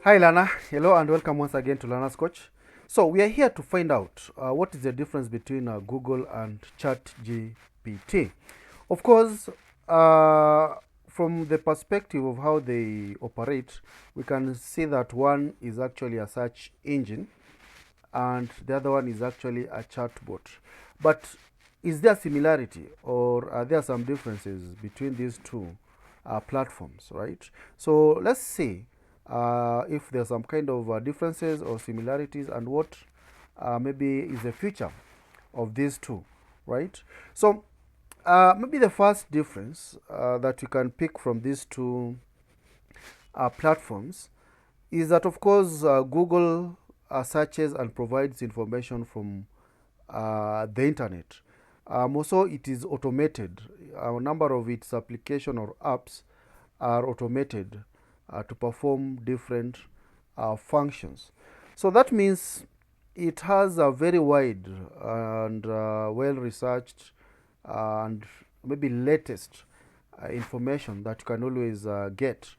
Hi Lana, hello and welcome once again to Lana's Coach. So we are here to find out what is the difference between Google and ChatGPT. Of course, from the perspective of how they operate, we can see that one is actually a search engine and the other one is actually a chatbot. But is there similarity or are there some differences between these two platforms, right? So let's see if there's some kind of differences or similarities and what maybe is the future of these two, right? So maybe the first difference that we can pick from these two platforms is that, of course, Google searches and provides information from the internet. Also, it is automated. A number of its application or apps are automated to perform different functions. So that means it has a very wide and well researched and maybe latest information that you can always get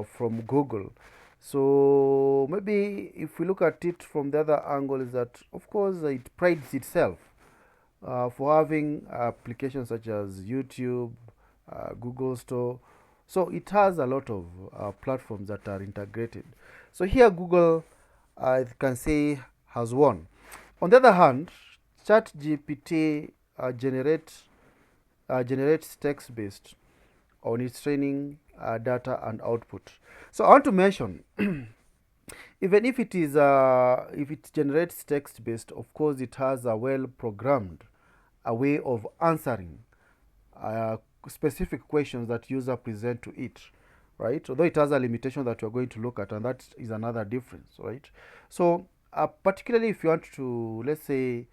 from Google. So maybe if we look at it from the other angle, is that of course it prides itself for having applications such as YouTube, Google Store. So it has a lot of platforms that are integrated. So here Google, I can say, has won. On the other hand, ChatGPT generates text-based on its training data and output. So I want to mention, even if it is if it generates text-based, of course it has a well-programmed a way of answering uh, specific questions that user present to it, right? Although it has a limitation that we're going to look at, and that is another difference, right? So particularly if you want to, let's say,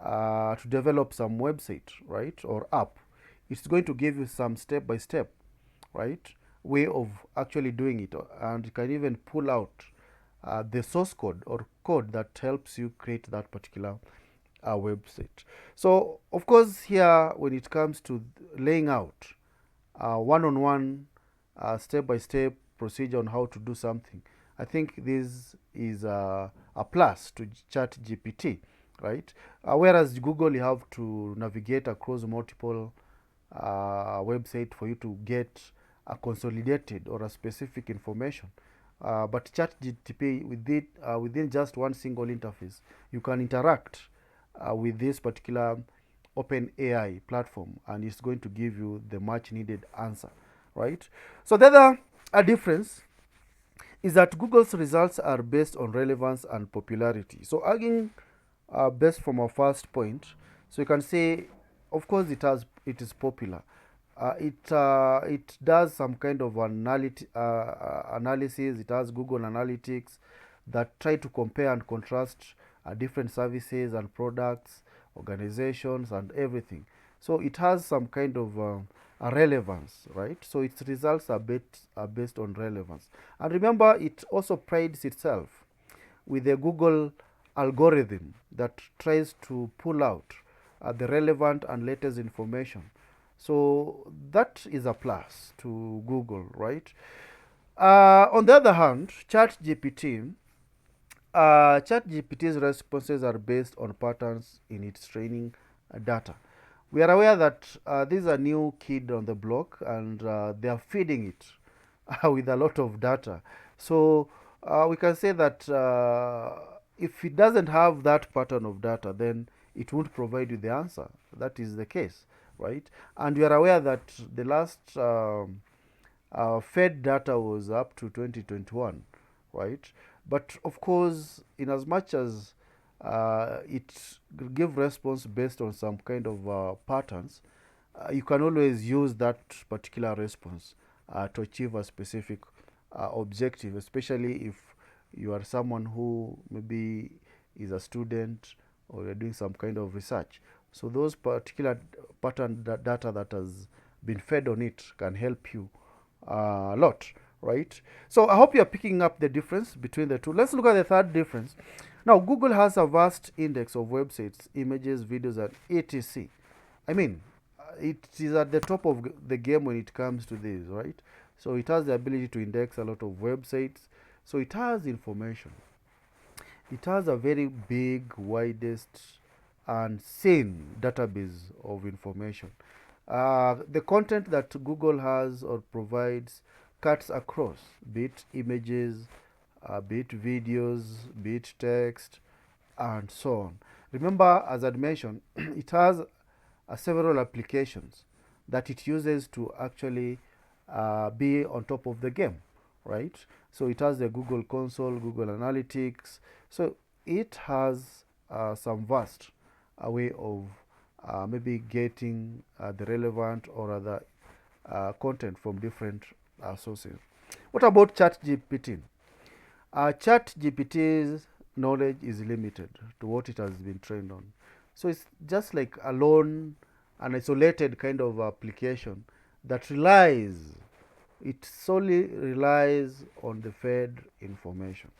to develop some website, right, or app, it's going to give you some step by step, right, way of actually doing it, and you can even pull out the source code or code that helps you create that particular website. So of course here when it comes to laying out one-on-one step-by-step procedure on how to do something, I think this is a plus to ChatGPT, right? Whereas Google, you have to navigate across multiple website for you to get a consolidated or a specific information. But ChatGPT, within just one single interface, you can interact with this particular openai platform, and it's going to give you the much needed answer, right? So the other difference is that Google's results are based on relevance and popularity. So again, based from our first point, so you can say, of course, it is popular. It does some kind of analysis. It has Google Analytics that try to compare and contrast different services and products, organizations, and everything. So it has some kind of a relevance, right? So its results are based on relevance. And remember, it also prides itself with the Google algorithm that tries to pull out the relevant and latest information. So that is a plus to Google, right? On the other hand, ChatGPT's responses are based on patterns in its training data. We are aware that this is a new kid on the block, and they are feeding it with a lot of data. So we can say that if it doesn't have that pattern of data, then it won't provide you the answer. That is the case, right? And we are aware that the last fed data was up to 2021, right? But of course, in as much as it give response based on some kind of patterns, you can always use that particular response to achieve a specific objective, especially if you are someone who maybe is a student or you're doing some kind of research. So those particular data that has been fed on it can help you a lot, right? So I hope you're picking up the difference between the two. Let's look at the third difference. Now, Google has a vast index of websites, images, videos, and etc. I mean, it is at the top of the game when it comes to this, right? So it has the ability to index a lot of websites. So it has information. It has a very big, widest, and sane database of information. The content that Google has or provides cuts across, be it images, be it videos, be it text, and so on. Remember, as I mentioned, it has several applications that it uses to actually be on top of the game, right? So it has the Google Console, Google Analytics. So it has some vast way of maybe getting the relevant or other content from different sources. What about ChatGPT? ChatGPT's knowledge is limited to what it has been trained on. So it's just like a lone and isolated kind of application that it solely relies on the fed information.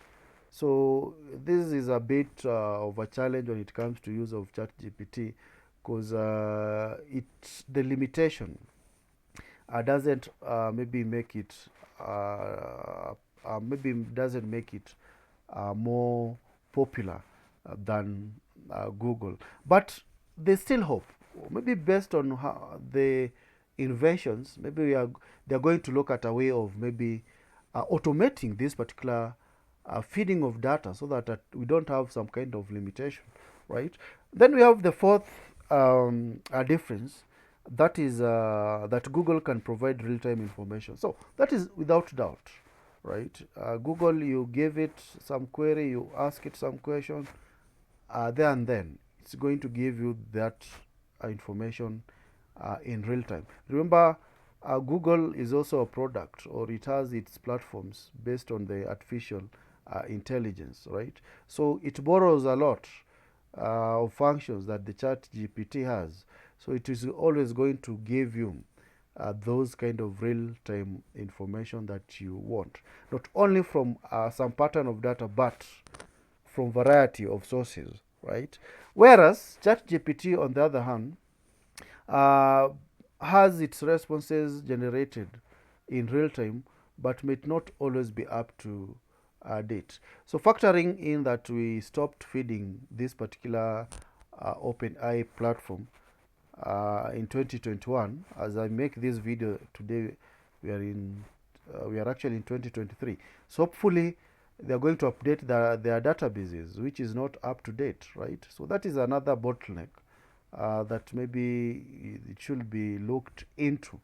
So this is a bit of a challenge when it comes to use of ChatGPT, because the limitation doesn't maybe make it maybe doesn't make it more popular than Google. But there's still hope. Maybe based on the inventions, maybe they're going to look at a way of maybe automating this particular feeding of data so that we don't have some kind of limitation, right? Then we have the fourth difference, that is that Google can provide real-time information. So that is without doubt, right? Google, you give it some query, you ask it some question, there and then it's going to give you that information in real time. Remember, Google is also a product, or it has its platforms based on the artificial intelligence, right? So it borrows a lot of functions that the Chat GPT has. So it is always going to give you those kind of real-time information that you want, not only from some pattern of data, but from variety of sources, right? Whereas ChatGPT, on the other hand, uh, has its responses generated in real time, but may not always be up to date. So factoring in that we stopped feeding this particular openai platform in 2021, as I make this video today, we are actually in 2023. So hopefully they are going to update their databases, which is not up to date, right? So that is another bottleneck that maybe it should be looked into.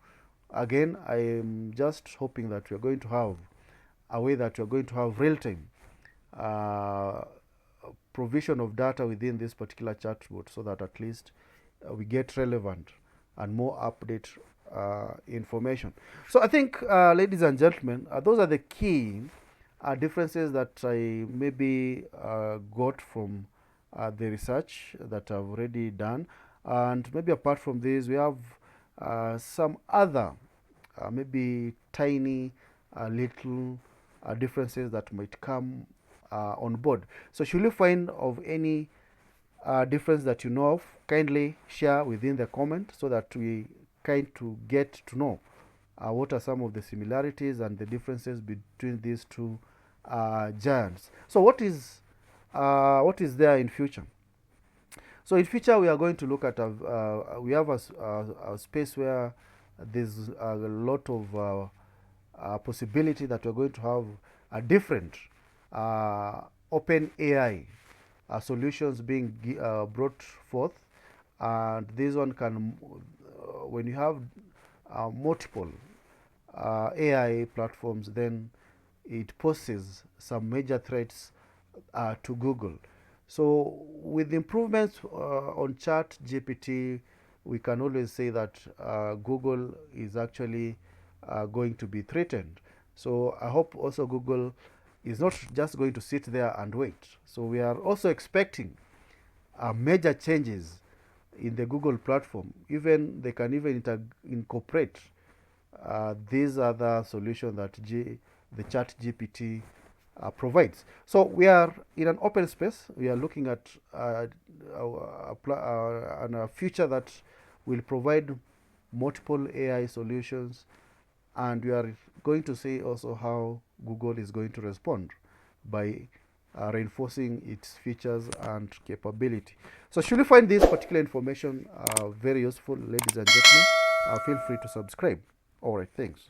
Again, I am just hoping that we are going to have a way that we are going to have real-time uh, provision of data within this particular chatbot, so that at least we get relevant and more update information. So I think, ladies and gentlemen, those are the key differences that I maybe got from the research that I've already done. And maybe apart from this, we have some other maybe tiny little differences that might come on board. So should you find of any difference that you know of, kindly share within the comment so that we kind to get to know what are some of the similarities and the differences between these two giants. So what is there in future? So in future, we are going to look at we have a space where there's a lot of possibility that we're going to have a different open AI solutions being brought forth, and this one can, when you have multiple AI platforms, then it poses some major threats to Google. So with improvements on Chat GPT, we can always say that Google is actually going to be threatened. So I hope also Google is not just going to sit there and wait. So we are also expecting major changes in the Google platform. Even they can even incorporate these other solutions that the Chat GPT provides. So we are in an open space. We are looking at a future that will provide multiple AI solutions, and we are going to see also how Google is going to respond by reinforcing its features and capability. So should you find this particular information very useful, ladies and gentlemen, feel free to subscribe. All right, thanks.